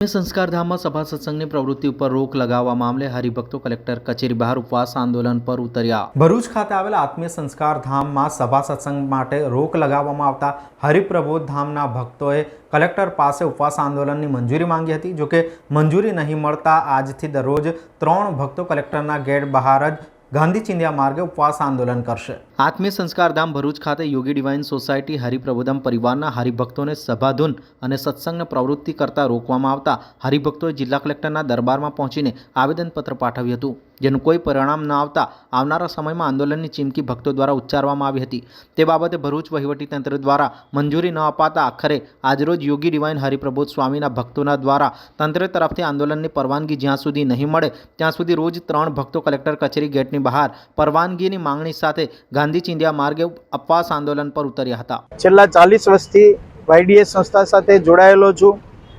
સંસ્કાર ધામમાં સભા સત્સંગની પ્રવૃત્તિ ઉપર રોક લગાવવા મામલે હરિભક્તો કલેક્ટર કચેરી બહાર ઉપવાસ આંદોલન પર ઉતર્યા। ભરૂચ ખાતે આવેલા આત્મીય સંસ્કાર ધામમાં સભા સત્સંગ માટે રોક લગાવવામાં આવતા હરિપ્રબોધ ધામના ભક્તોએ કલેક્ટર પાસે ઉપવાસ આંદોલનની મંજૂરી માંગી હતી। જોકે મંજૂરી નહીં મળતા આજથી દરરોજ 3 ભક્તો કલેક્ટરના ગેટ બહાર જ ગાંધી ચિંધ્યા માર્ગે ઉપવાસ આંદોલન કરશે। આત્મીય સંસ્કાર ધામ ભરૂચ ખાતે યોગી ડિવાઇન સોસાયટી હરિપ્રબોધમ પરિવારના હરિભક્તોને સભાધૂન અને સત્સંગની પ્રવૃત્તિ કરતા રોકવામાં આવતા હરિભક્તોએ જિલ્લા કલેક્ટરના દરબારમાં પહોંચીને આવેદનપત્ર પાઠવ્યું હતું, જેનું કોઈ પરિણામ ન આવતા આવનારા સમયમાં આંદોલનની ચીમકી ભક્તો દ્વારા ઉચ્ચારવામાં આવી હતી। તે બાબતે ભરૂચ વહીવટીતંત્ર દ્વારા મંજૂરી ન અપાતા આખરે આજરોજ યોગી ડિવાઇન હરિપ્રબોધ સ્વામીના ભક્તોના દ્વારા તંત્ર તરફથી આંદોલનની પરવાનગી જ્યાં સુધી નહીં મળે ત્યાં સુધી રોજ 3 ભક્તો કલેક્ટર કચેરી ગેટની બહાર પરવાનગીની માંગણી સાથે ગાંધી ચિંધ્યા માર્ગે ઉપવાસ આંદોલન પર ઉતર્યા હતા। છેલ્લા 40 વર્ષથી વાયડીએસ સંસ્થા સાથે જોડાયેલો છું।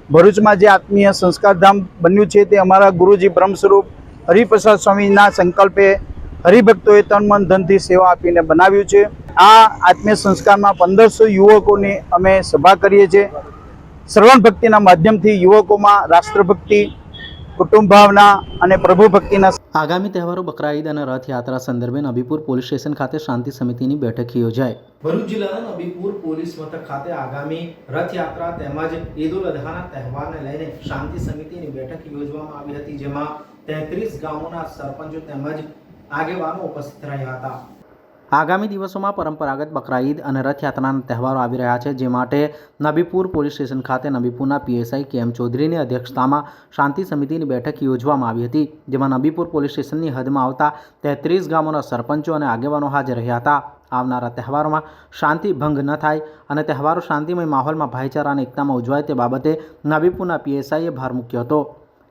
ભરૂચમાં જે આત્મીય સંસ્કાર ધામ બન્યું છે તે અમારા ગુરુજી બ્રહ્મ સ્વરૂપ હરિપ્રસાદ સ્વામીના સંકલ્પે હરિભક્તોએ તન મન ધનથી સેવા આપીને બનાવ્યું છે। આ આત્મીય સંસ્કારમાં 1500 યુવકોની અમે સભા કરીએ છીએ। શ્રવણ ભક્તિના માધ્યમથી યુવકોમાં રાષ્ટ્રભક્તિ, કુટુંબ ભાવના અને પ્રભુ ભક્તિના આગામી તહેવારો બકરા ઈદ અને રથયાત્રા સંદર્ભે નબીપુર પોલીસ સ્ટેશન ખાતે શાંતિ સમિતિની બેઠક યોજાઈ। ભરૂચ જિલ્લાના નબીપુર પોલીસ મથક ખાતે આગામી રથયાત્રા તેમજ ઈદ ઉલ અધહાના તહેવારને લઈને શાંતિ સમિતિની બેઠક યોજવામાં આવી હતી, જેમાં 33 ગામોના સરપંચો તેમજ આગેવાનો ઉપસ્થિત રહ્યા હતા। આગામી દિવસોમાં પરંપરાગત બકરા ઈદ અને રથયાત્રાના તહેવારો આવી રહ્યા છે, જે માટે નબીપુર પોલીસ સ્ટેશન ખાતે નબીપુરના પીએસઆઈ કેએમ ચૌધરીની અધ્યક્ષતામાં શાંતિ સમિતિની બેઠક યોજવામાં આવી હતી, જેમાં નબીપુર પોલીસ સ્ટેશનની હદમાં આવતા 33 ગામોના સરપંચો અને આગેવાનો હાજર રહ્યા હતા। આવનારા તહેવારોમાં શાંતિ ભંગ ન થાય અને તહેવારો શાંતિમય માહોલમાં ભાઈચારા અને એકતામાં ઉજવાય તે બાબતે નબીપુરના પીએસઆઈએ ભાર મૂક્યો હતો।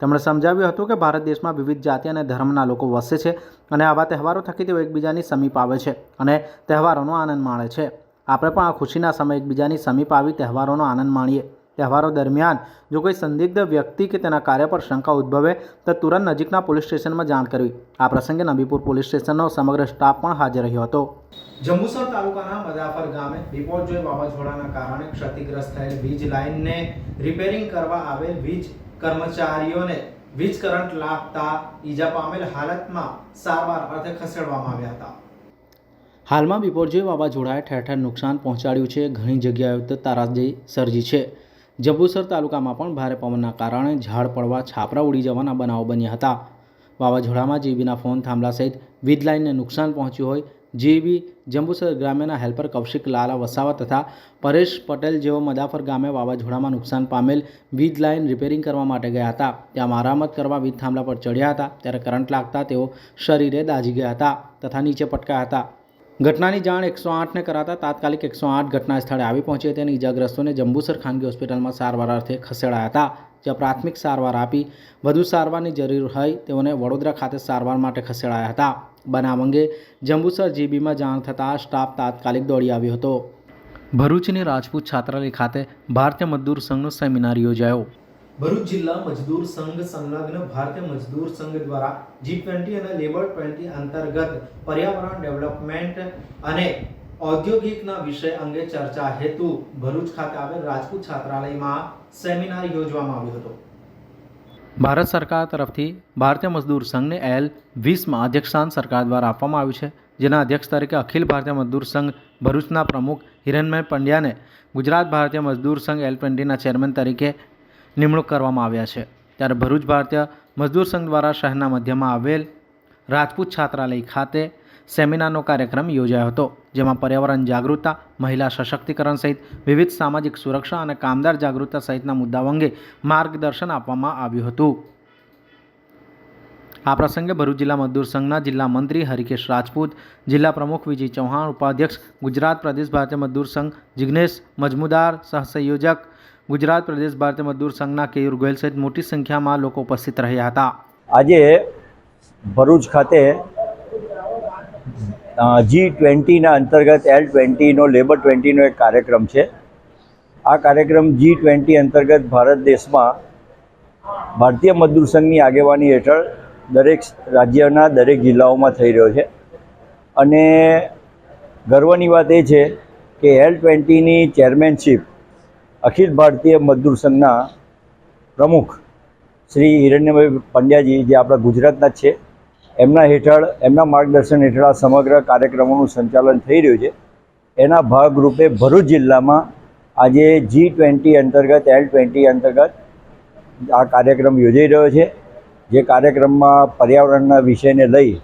તેમણે સમજાવ્યું હતું કે ભારત દેશમાં વિવિધ જાતિ અને ધર્મના લોકો વસે છે અને આવા તહેવારો થકી તેઓ એકબીજાની સમીપ આવે છે અને તહેવારોનો આનંદ માણે છે। આપણે પણ આ ખુશીના સમયે એકબીજાની સમીપ આવી તહેવારોનો આનંદ માણીએ। તહેવારો દરમિયાન જો કોઈ સંદિગ્ધ વ્યક્તિ કે તેના કાર્ય પર શંકા ઉદ્ભવે તો તુરંત નજીકના પોલીસ સ્ટેશનમાં જાણ કરવી। આ પ્રસંગે નબીપુર પોલીસ સ્ટેશનનો સમગ્ર સ્ટાફ પણ હાજર રહ્યો હતો। જંબુસર તાલુકાના મદાફર ગામે બિપોરજોય વાવાઝોડાના કારણે ક્ષતિગ્રસ્ત થયેલ વીજ લાઇનને રિપેરિંગ કરવા આવેલ વીજ કર્મચારીઓને વીજ કરંટ લાગતા ઈજા પામેલ હાલતમાં સારવાર અર્થે ખસેડવામાં આવ્યા હતા। હાલમાં બિપોરજોય વાવાઝોડાએ ઠેર ઠેર નુકસાન પહોંચાડ્યું છે, ઘણી જગ્યાએ તારાજી સર્જી છે। જંબુસર તાલુકામાં પણ ભારે પવનના કારણે ઝાડ પડવા, છાપરા ઉડી જવાના બનાવો બન્યા હતા। વાવાઝોડામાં જીબીના ફોન થાંભલા સહિત વીજ લાઇનને નુકસાન પહોંચ્યું હોય। જીબી જંબુસર ગ્રામ્યના હેલ્પર કૌશિક લાલા વસાવા તથા પરેશ પટેલ જેઓ મદાફર ગામે વાવાઝોડામાં નુકસાન પામેલ વીજ લાઇન રિપેરિંગ કરવા માટે ગયા હતા। ત્યાં મરામત કરવા વીજ થાંભલા પર ચડ્યા હતા, ત્યારે કરંટ લાગતા તેઓ શરીરે દાઝી ગયા હતા તથા નીચે પટકાયા હતા। ઘટનાની જાણ 108ને કરાતા તાત્કાલિક 108 ઘટના સ્થળે આવી પહોંચી હતી અને ઈજાગ્રસ્તોને જંબુસર ખાનગી હોસ્પિટલમાં સારવાર અર્થે ખસેડાયા હતા, જ્યાં પ્રાથમિક સારવાર આપી વધુ સારવારની જરૂર હોય તેઓને વડોદરા ખાતે સારવાર માટે ખસેડાયા હતા। બનાવ અંગે જંબુસર જીબીમાં જાણ થતાં સ્ટાફ તાત્કાલિક દોડી આવ્યો હતો। ભરૂચની રાજપૂત છાત્રાલય ખાતે ભારતીય મજદૂર સંઘનો સેમિનાર યોજાયો। ભરૂચ જિલ્લા મજદૂર સંઘ સંલગ્ન ભારતીય મજદૂર સંઘ દ્વારા G20 અને લેબર 20 અંતર્ગત પર્યાવરણ ડેવલપમેન્ટ અને ઔદ્યોગિકના વિષય અંગે ચર્ચા હેતુ ભરૂચ ખાતે આવેલ રાજપૂત છાત્રાલયમાં સેમિનાર યોજવામાં આવ્યો હતો। ભારત સરકાર તરફથી ભારતીય મજદૂર સંઘને L20માં અધ્યક્ષસ્થાન સરકાર દ્વારા આપવામાં આવ્યું છે, જેના અધ્યક્ષ તરીકે અખિલ ભારતીય મજદૂર સંઘ ભરૂચના પ્રમુખ હિરણમય પંડ્યાને ગુજરાત ભારતીય મજદૂર સંઘ L20ના ચેરમેન તરીકે નિમણૂક કરવામાં આવ્યા છે। ત્યારે ભરૂચ ભારતીય મજદૂર સંઘ દ્વારા શહેરના મધ્યમાં આવેલ રાજપૂત છાત્રાલય ખાતે સેમિનારનો કાર્યક્રમ યોજાયો હતો, જેમાં પર્યાવરણ જાગૃતતા, મહિલા સશક્તિકરણ સહિત વિવિધ સામાજિક સુરક્ષા અને કામદાર જાગૃતતા સહિતના મુદ્દાઓ અંગે માર્ગદર્શન આપવામાં આવ્યું હતું। આ પ્રસંગે ભરૂચ જિલ્લા મજદૂર સંઘના જિલ્લા મંત્રી હરિકેશ રાજપૂત, જિલ્લા પ્રમુખ વિજય ચૌહાણ, ઉપાધ્યક્ષ ગુજરાત પ્રદેશ ભારતીય મજદૂર સંઘ જિગ્નેશ મજમુદાર, સહસંયોજક ગુજરાત પ્રદેશ ભારતીય મજદૂર સંઘના કેયુર ગોયલ સહિત મોટી સંખ્યામાં લોકો ઉપસ્થિત રહ્યા હતા। આજે ભરૂચ ખાતે G20ના અંતર્ગત L20નો લેબર 20નો એક કાર્યક્રમ છે। આ કાર્યક્રમ G20 અંતર્ગત ભારત દેશમાં ભારતીય મજદૂર સંઘની આગેવાની હેઠળ દરેક રાજ્યના દરેક જિલ્લાઓમાં થઈ રહ્યો છે અને ગર્વની વાત એ છે કે L20ની ચેરમેનશીપ અખિલ ભારતીય મજદૂર સંઘના પ્રમુખ શ્રી હિરણ્યભાઈ પંડ્યાજી, જે આપણા ગુજરાતના જ છે, એમના હેઠળ, એમના માર્ગદર્શન હેઠળ આ સમગ્ર કાર્યક્રમોનું સંચાલન થઈ રહ્યું છે. એના ભાગરૂપે ભરૂચ જિલ્લામાં આજે G20 અંતર્ગત L20 અંતર્ગત આ કાર્યક્રમ યોજાઈ રહ્યો છે, જે કાર્યક્રમમાં પર્યાવરણના વિષયને લઈ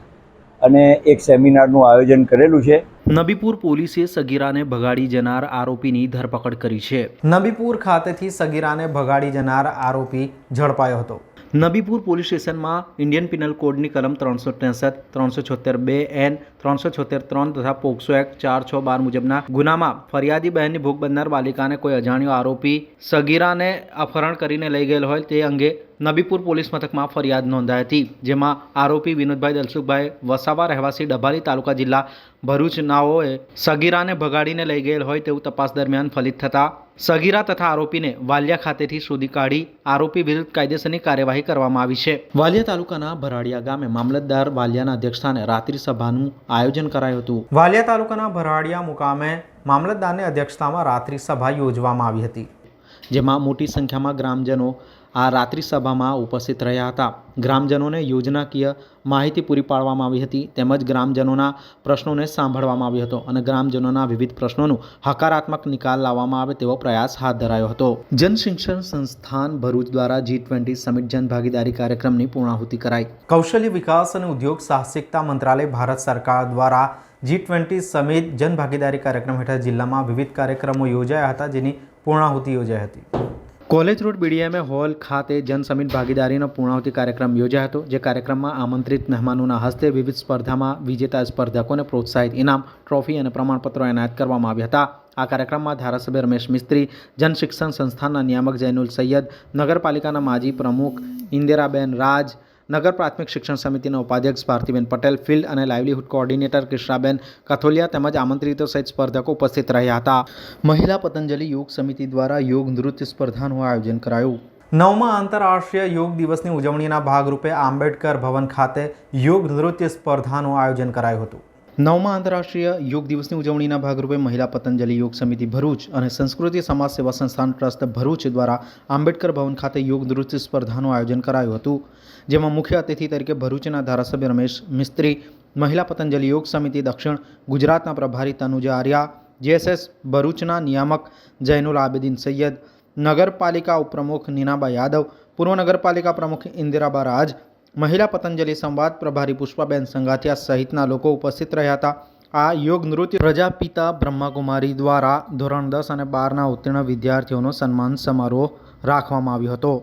અને એક સેમિનારનું આયોજન કરેલું છે. નબીપુર પોલીસે સગીરાને ભગાડી જનાર આરોપીની ધરપકડ કરી છે. નબીપુર ખાતેથી સગીરાને ભગાડી જનાર આરોપી ઝડપાયો હતો. નબીપુર પોલીસ સ્ટેશનમાં ઇન્ડિયન પિનલ કોડની કલમ 363, 376(2)N, 376(3) તથા પોક્સો એક્ટ 462 મુજબના ગુનામાં ફરિયાદી બહેનની ભોગ બનનાર બાલિકાને કોઈ અજાણ્યો આરોપી સગીરાને અપહરણ કરીને લઈ ગયેલ હોય તે અંગે નબીપુર પોલીસ મથકમાં ફરિયાદ નોંધાઈ હતી, જેમાં આરોપી વિનોદભાઈ દલસુખભાઈ વસાવા રહેવાસી ડભાલી તાલુકા જિલ્લા ભરૂચ નાઓએ સગીરાને ભગાડીને લઈ ગયેલ હોય તેવું તપાસ દરમિયાન ફલિત થતા સગીરા તથા આરોપીને વાલિયા ખાતેથી શોધી કાઢી આરોપી વિરુદ્ધ કાયદેસરની કાર્યવાહી કરવામાં આવી છે. વાલિયા તાલુકાના ભરાડિયા ગામે મામલતદાર વાલિયાના અધ્યક્ષસ્થાને રાત્રિ સભાનું આયોજન કરાયું હતું. વાલિયા તાલુકાના ભરાડિયા મુકામે મામલતદારની અધ્યક્ષતામાં રાત્રિ સભા યોજવામાં આવી હતી, જેમાં મોટી સંખ્યામાં ગ્રામજનો આ રાત્રિ સભામાં ઉપસ્થિત રહ્યા હતા. ગ્રામજનોને યોજનાકીય માહિતી પૂરી પાડવામાં આવી હતી, તેમજ ગ્રામજનોના પ્રશ્નોને સાંભળવામાં આવ્યો હતો અને ગ્રામજનોના વિવિધ પ્રશ્નોનું હકારાત્મક નિકાલ લાવવામાં આવે તેવો પ્રયાસ હાથ ધરાયો હતો. જનશિક્ષણ સંસ્થાન ભરૂચ દ્વારા G20 સમિટ જનભાગીદારી કાર્યક્રમની પૂર્ણાહુતિ કરાઈ. કૌશલ્ય વિકાસ અને ઉદ્યોગ સાહસિકતા મંત્રાલય ભારત સરકાર દ્વારા G20 સમિટ જનભાગીદારી કાર્યક્રમ હેઠળ જિલ્લામાં વિવિધ કાર્યક્રમો યોજાયા હતા, જેની પૂર્ણાહુતિ યોજાઈ હતી. કોલેજ રોડ BDMA હોલ ખાતે જન સમિટ ભાગીદારીનો પૂર્ણાહુતિ કાર્યક્રમ યોજાયો હતો, જે કાર્યક્રમમાં આમંત્રિત મહેમાનોના હસ્તે વિવિધ સ્પર્ધામાં વિજેતા સ્પર્ધકોને પ્રોત્સાહિત ઇનામ, ટ્રોફી અને પ્રમાણપત્રો એનાયત કરવામાં આવ્યા હતા. આ કાર્યક્રમમાં ધારાસભ્ય રમેશ મિસ્ત્રી, જનશિક્ષણ સંસ્થાનના નિયામક જૈનુલ સૈયદ, નગરપાલિકાના માજી પ્રમુખ ઇન્દિરાબેન રાજ, નગર પ્રાથમિક શિક્ષણ સમિતિના ઉપાધ્યક્ષ ભારતીબેન પટેલ, ફિલ્ડ અને લાઇવલીહુડ કોઓર્ડિનેટર કિશરાબેન કથોલિયા તેમજ આમંત્રિતો સહિત સ્પર્ધકો ઉપસ્થિત રહ્યા હતા. મહિલા પતંજલિ યોગ સમિતિ દ્વારા યોગ નૃત્ય સ્પર્ધાનું આયોજન કરાયું. 9મા આંતરરાષ્ટ્રીય યોગ દિવસની ઉજવણીના ભાગરૂપે આંબેડકર ભવન ખાતે યોગ નૃત્ય સ્પર્ધાનું આયોજન કરાયું હતું. 9મા આંતરરાષ્ટ્રીય યોગ દિવસની ઉજવણીના ભાગરૂપે મહિલા પતંજલિ યોગ સમિતિ ભરૂચ અને સંસ્કૃતિ સમાજ સેવા સંસ્થાન ટ્રસ્ટ ભરૂચ દ્વારા આંબેડકર ભવન ખાતે યોગ નૃત્ય સ્પર્ધાનું આયોજન કરાયું હતું, જેમાં મુખ્ય અતિથિ તરીકે ભરૂચના ધારાસભ્ય રમેશ મિસ્ત્રી, મહિલા પતંજલિ યોગ સમિતિ દક્ષિણ ગુજરાતના પ્રભારી તનુજા આર્યા, JSS ભરૂચના નિયામક જૈનુલ આબેદીન સૈયદ, નગરપાલિકા ઉપપ્રમુખ નીનાબા યાદવ, પૂર્વ નગરપાલિકા પ્રમુખ ઇન્દિરાબા રાજ, મહિલા પતંજલિ સંવાદ પ્રભારી પુષ્પાબેન સંગાથિયા સહિતના લોકો ઉપસ્થિત રહ્યા હતા. આ યોગ નૃત્ય પ્રજાપિતા બ્રહ્માકુમારી દ્વારા ધોરણ 10 અને 12ના ઉત્તીર્ણ વિદ્યાર્થીઓનો સન્માન સમારોહ રાખવામાં આવ્યો હતો.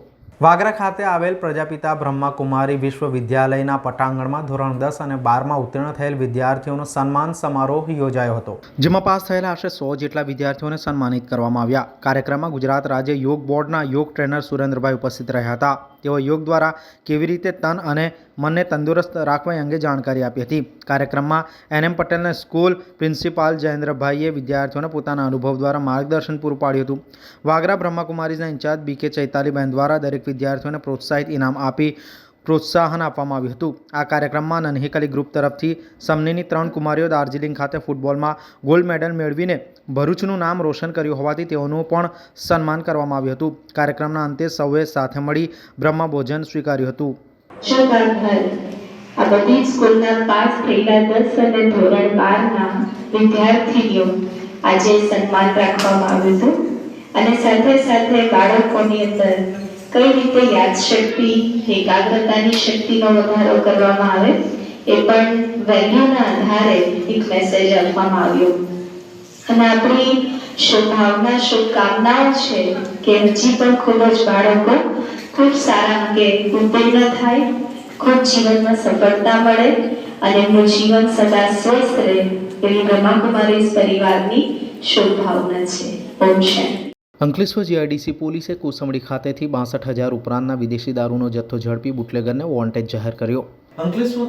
વાગરા ખાતે આવેલ પ્રજાપિતા બ્રહ્માકુમારી વિશ્વવિદ્યાલયના પટાંગણમાં ધોરણ 10 અને 12માં ઉત્તીર્ણ થયેલ વિદ્યાર્થીઓનો સન્માન સમારોહ યોજાયો હતો, જેમાં પાસ થયેલા આશરે 100 જેટલા વિદ્યાર્થીઓને સન્માનિત કરવામાં આવ્યા. કાર્યક્રમમાં ગુજરાત રાજ્ય યોગ બોર્ડના યોગ ટ્રેનર સુરેન્દ્રભાઈ ઉપસ્થિત રહ્યા હતા. તેઓ યોગ દ્વારા કેવી રીતે તન અને મનને તંદુરસ્ત રાખવા અંગે જાણકારી આપી હતી. કાર્યક્રમમાં NM પટેલના સ્કૂલ પ્રિન્સિપાલ જયેન્દ્રભાઈએ વિદ્યાર્થીઓને પોતાના અનુભવ દ્વારા માર્ગદર્શન પૂરું પાડ્યું હતું. વાગરા બ્રહ્માકુમારીઝના ઇન્ચાર્જ BK ચૈતાલીબેન દ્વારા દરેક વિદ્યાર્થીઓને પ્રોત્સાહિત ઇનામ આપી પ્રોત્સાહન આપવામાં આવ્યું હતું. આ કાર્યક્રમમાં નન્હીકલી ગ્રુપ તરફથી સમનીની 3 કુમારીઓ દાર્જિલિંગ ખાતે ફૂટબોલમાં ગોલ્ડ મેડલ મેળવીને ભરૂચનું નામ રોશન કર્યું હોવાથી તેઓનું પણ સન્માન કરવામાં આવ્યું હતું. કાર્યક્રમના અંતે સૌએ સાથે મળી બ્રહ્મ ભોજન સ્વીકાર્યું હતું. આ બધી સ્કૂલના પાસ થયેલા 10 અને ધોરણ 12ના વિદ્યાર્થીઓ આજે સન્માન રાખવામાં આવ્યું હતું અને સાથે સાથે બાળકોની અંદર કઈ રીતે યાદશક્તિ, એકાગ્રતાની શક્તિનો વધારો કરવામાં આવે એ પણ વેલ્યુના આધારે એક મેસેજ આપવામાં આવ્યો. અને આપણી શુભભાવના, શુભકામનાઓ છે કે હજી પણ ખૂબ જ બાળકો ખૂબ સારા અંકે ઉત્તીર્ણ થાય, ખૂબ જીવનમાં સફળતા મળે અને એમનું જીવન સદા સ્વસ્થ રહે એવી બ્રહ્માકુમારી પરિવારની શુભભાવના છે. ઓમ શાંતિ. અંકલેશ્વર GIDC પોલીસે કોસંબડી ખાતેથી 62,000 ઉપરાંતના વિદેશી દારૂનો જથ્થો ઝડપી બુટલેગરને વોન્ટેડ જાહેર કર્યો. અંકલેશ્વર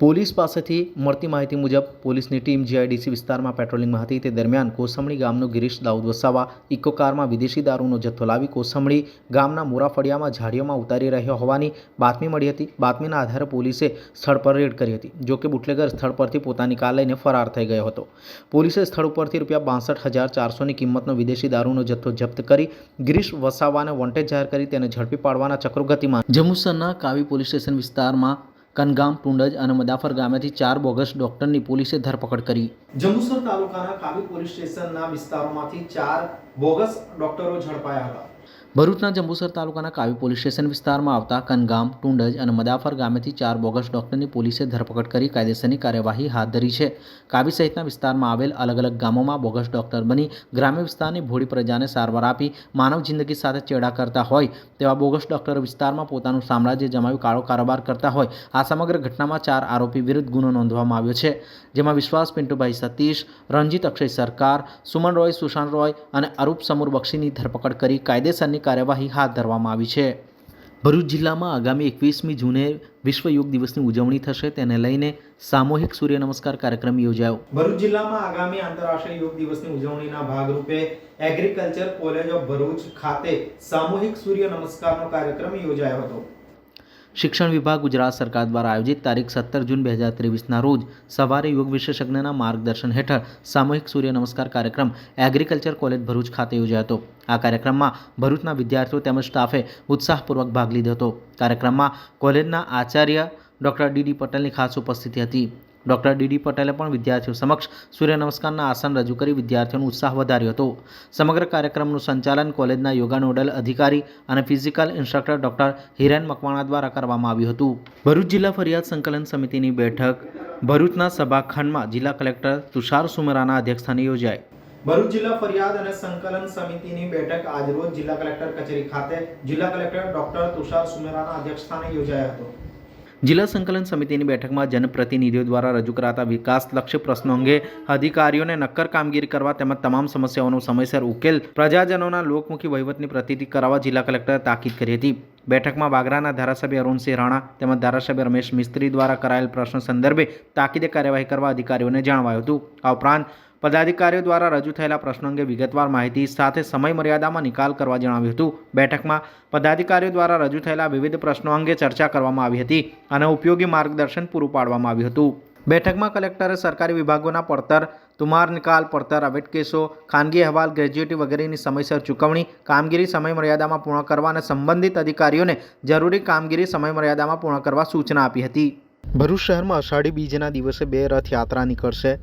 પોલીસ પાસેથી મળતી માહિતી મુજબ પોલીસની ટીમ જીઆઈડીસી વિસ્તારમાં પેટ્રોલિંગમાં હતી તે દરમિયાન કોસંબડી ગામનો ગિરીશ દાઉદ વસાવા ઇકો કારમાં વિદેશી દારૂનો જથ્થો લાવી કોસંબડી ગામના મોરાફળિયામાં ઝાડીઓમાં ઉતારી રહ્યો હોવાની બાતમી મળી હતી. બાતમીના આધારે પોલીસે સ્થળ પર રેડ કરી હતી. જોકે બુટલેગર સ્થળ પરથી પોતાની કાર લઈને ફરાર થઈ ગયો હતો. પોલીસે સ્થળ ઉપરથી ₹62,400ની કિંમતનો વિદેશી દારૂનો જથ્થો જપ્ત કરી ગિરીશ વસાવાને વોન્ટેડ જાહેર કરી તેને ઝડપી પાડવાના ચક્રો ગતિમાન. જંબુસરના કાવી પોલીસ સ્ટેશન વિસ્તારમાં કનગામ, ટુંડજ અને મદાફર ગામેથી 4 બોગસ ડોક્ટરની પોલીસે ધરપકડ કરી. જંબુસર તાલુકાના કાવી પોલીસ સ્ટેશનના વિસ્તારોમાંથી 4 બોગસ ડોક્ટરો ઝડપાયા હતા. ભરૂચના જંબુસર તાલુકાના કાવી પોલીસ સ્ટેશન વિસ્તારમાં આવતા કનગામ, ટુંડજ અને મદાફર ગામેથી 4 બોગસ ડોક્ટરની પોલીસે ધરપકડ કરી કાયદેસરની કાર્યવાહી હાથ ધરી છે. કાવી સહિતના વિસ્તારમાં આવેલ અલગ અલગ ગામોમાં બોગસ ડોક્ટર બની ગ્રામ્ય વિસ્તારની ભોળી પ્રજાને સારવાર આપી માનવ જિંદગી સાથે ચેડા કરતા હોય તેવા બોગસ ડોક્ટરો વિસ્તારમાં પોતાનું સામ્રાજ્ય જમાવી કાળો કારોબાર કરતા હોય આ સમગ્ર ઘટનામાં 4 આરોપી વિરુદ્ધ ગુનો નોંધવામાં આવ્યો છે. જેમાં વિશ્વાસ પિન્ટુભાઈ સતીશ, રણજીત અક્ષય સરકાર, સુમન રોય, સુશાંત રોય અને અરૂપ સમૂર બક્ષીની ધરપકડ કરી કાયદેસરની કાર્યવાહી હાથ ધરવામાં આવી છે. ભરૂચ જિલ્લામાં આગામી 21મી જૂને વિશ્વ યોગ દિવસની ઉજવણી થશે. તેને લઈને સામૂહિક સૂર્ય નમસ્કાર કાર્યક્રમ યોજાયો. ભરૂચ જિલ્લામાં આગામી આંતરરાષ્ટ્રીય યોગ દિવસની ઉજવણીના ભાગરૂપે એગ્રીકલ્ચર કોલેજ ઓફ ભરૂચ ખાતે સામૂહિક સૂર્ય નમસ્કારનો કાર્યક્રમ યોજાયો હતો. શિક્ષણ વિભાગ ગુજરાત સરકાર દ્વારા આયોજિત તારીખ 17 જૂન 2023ના રોજ સવારે યોગ વિશેષજ્ઞના માર્ગદર્શન હેઠળ સામૂહિક સૂર્ય નમસ્કાર કાર્યક્રમ એગ્રીકલ્ચર કોલેજ ભરૂચ ખાતે યોજાયો હતો. આ કાર્યક્રમમાં ભરૂચના વિદ્યાર્થીઓ તેમજ સ્ટાફે ઉત્સાહપૂર્વક ભાગ લીધો હતો. કાર્યક્રમમાં કોલેજના આચાર્ય ડૉક્ટર ડી પટેલની ખાસ ઉપસ્થિતિ હતી. ડૉક્ટર ડી પટેલે પણ વિદ્યાર્થીઓ સમક્ષ સૂર્ય નમસ્કારના આસન રજૂ કરી વિદ્યાર્થીઓનો ઉત્સાહ વધાર્યો હતો. સમગ્ર કાર્યક્રમનું સંચાલન કોલેજના યોગા નોડલ અધિકારી અને physical instructor doctor Hiren Makwana દ્વારા કરવામાં આવ્યું હતું. ભરૂચ જિલ્લા ફરિયાદ સંકલન સમિતિની બેઠક ભરૂચના સભાખંડમાં જિલ્લા કલેક્ટર તુષાર સુમેરાના અધ્યક્ષસ્થાને યોજાઈ. ભરૂચ જિલ્લા ફરિયાદ અને સંકલન સમિતિની બેઠક આજરોજ જિલ્લા કલેક્ટર કચેરી ખાતે જિલ્લા કલેક્ટર ડૉક્ટર તુષાર સુમેરાના અધ્યક્ષસ્થાને યોજાયો હતો. જિલ્લા સંકલન સમિતિની બેઠકમાં જનપ્રતિનિધિઓ દ્વારા રજૂ કરાતા વિકાસલક્ષી પ્રશ્નો અંગે અધિકારીઓને નક્કર કામગીરી કરવા તેમજ તમામ સમસ્યાઓનો સમયસર ઉકેલ પ્રજાજનોના લોકમુખી વહીવટની પ્રતીતિ કરાવવા જિલ્લા કલેક્ટરે તાકીદ કરી હતી. બેઠકમાં વાગરાના ધારાસભ્ય અરુણસિંહ રાણા તેમજ ધારાસભ્ય રમેશ મિસ્ત્રી દ્વારા કરાયેલ પ્રશ્ન સંદર્ભે તાકીદે કાર્યવાહી કરવા અધિકારીઓને જણાવાયું હતું. આ ઉપરાંત પદાધિકારીઓ દ્વારા રજૂ થયેલા પ્રશ્નો અંગે વિગતવાર માહિતી સાથે સમય મર્યાદામાં નિકાલ કરવા જણાવ્યું હતું. બેઠકમાં પદાધિકારીઓ દ્વારા રજૂ થયેલા વિવિધ પ્રશ્નો અંગે ચર્ચા કરવામાં આવી હતી અને ઉપયોગી માર્ગદર્શન પૂરું પાડવામાં આવ્યું હતું. બેઠકમાં કલેક્ટરે સરકારી વિભાગોના પડતર, તુમાર નિકાલ, પડતર અવેટ કેસો, ખાનગી અહેવાલ, ગ્રેજ્યુએટી વગેરેની સમયસર ચૂકવણી, કામગીરી સમય મર્યાદામાં પૂર્ણ કરવા અને સંબંધિત અધિકારીઓને જરૂરી કામગીરી સમય મર્યાદામાં પૂર્ણ કરવા સૂચના આપી હતી. ભરૂચ શહેરમાં અષાઢી બીજના દિવસે 2 રથયાત્રા નીકળશે,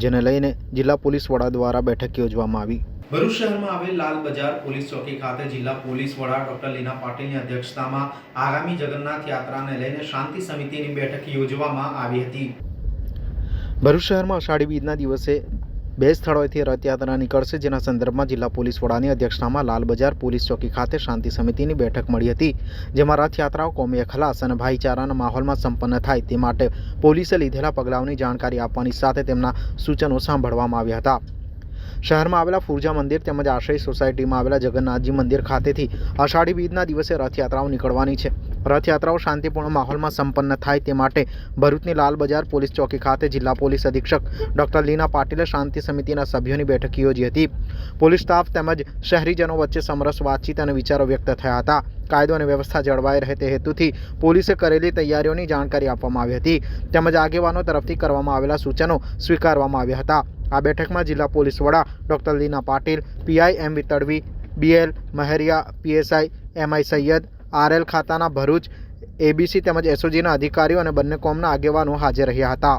જેને લઈને જિલ્લા પોલીસ વડા દ્વારા બેઠક યોજવામાં આવી. ભરૂચ શહેરમાં આવેલ લાલ બજાર પોલીસ ચોકી ખાતે જિલ્લા પોલીસ વડા ડોક્ટર લીના પાટીલની અધ્યક્ષતામાં આગામી જગન્નાથ યાત્રાને લઈને શાંતિ સમિતિની બેઠક યોજવામાં આવી હતી. ભરૂચ શહેરમાં અષાઢી બીજના દિવસે 2 સ્થળોએથી રથયાત્રા નીકળશે, જેના સંદર્ભમાં જિલ્લા પોલીસ વડાની અધ્યક્ષતામાં લાલ બજાર પોલીસ ચોકી ખાતે શાંતિ સમિતિની બેઠક મળી હતી. જેમાં રથયાત્રાઓ કોમી ખલાસ અને ભાઈચારાના માહોલમાં સંપન્ન થાય તે માટે પોલીસે લીધેલા પગલાઓની જાણકારી આપવાની સાથે તેમના સૂચનો સાંભળવામાં આવ્યા હતા. શહેરમાં આવેલા ફુરજા મંદિર તેમજ આશ્રય સોસાયટીમાં આવેલા જગન્નાથજી મંદિર ખાતેથી અષાઢી બીજના દિવસે રથયાત્રાઓ નીકળવાની છે. રથયાત્રાઓ શાંતિપૂર્ણ માહોલમાં સંપન્ન થાય તે માટે ભરૂચની લાલ બજાર પોલીસ ચોકી ખાતે જિલ્લા પોલીસ અધિક્ષક ડૉક્ટર લીના પાટીલે શાંતિ સમિતિના સભ્યોની બેઠક યોજી હતી. પોલીસ સ્ટાફ તેમજ શહેરીજનો વચ્ચે સમરસ વાતચીત અને વિચારો વ્યક્ત થયા હતા. કાયદો અને વ્યવસ્થા જળવાઈ રહે તે હેતુથી પોલીસે કરેલી તૈયારીઓની જાણકારી આપવામાં આવી હતી તેમજ આગેવાનો તરફથી કરવામાં આવેલા સૂચનો સ્વીકારવામાં આવ્યા હતા. આ બેઠકમાં જિલ્લા પોલીસ વડા doctor Leena Patil, PI M Tadvi, BL Maheriya, PSI MI Saiyed, RL ખાતાના ભરૂચ, એબીસી તેમજ એસઓજીના અધિકારીઓ અને બંને કોમના આગેવાનો હાજર રહ્યા હતા.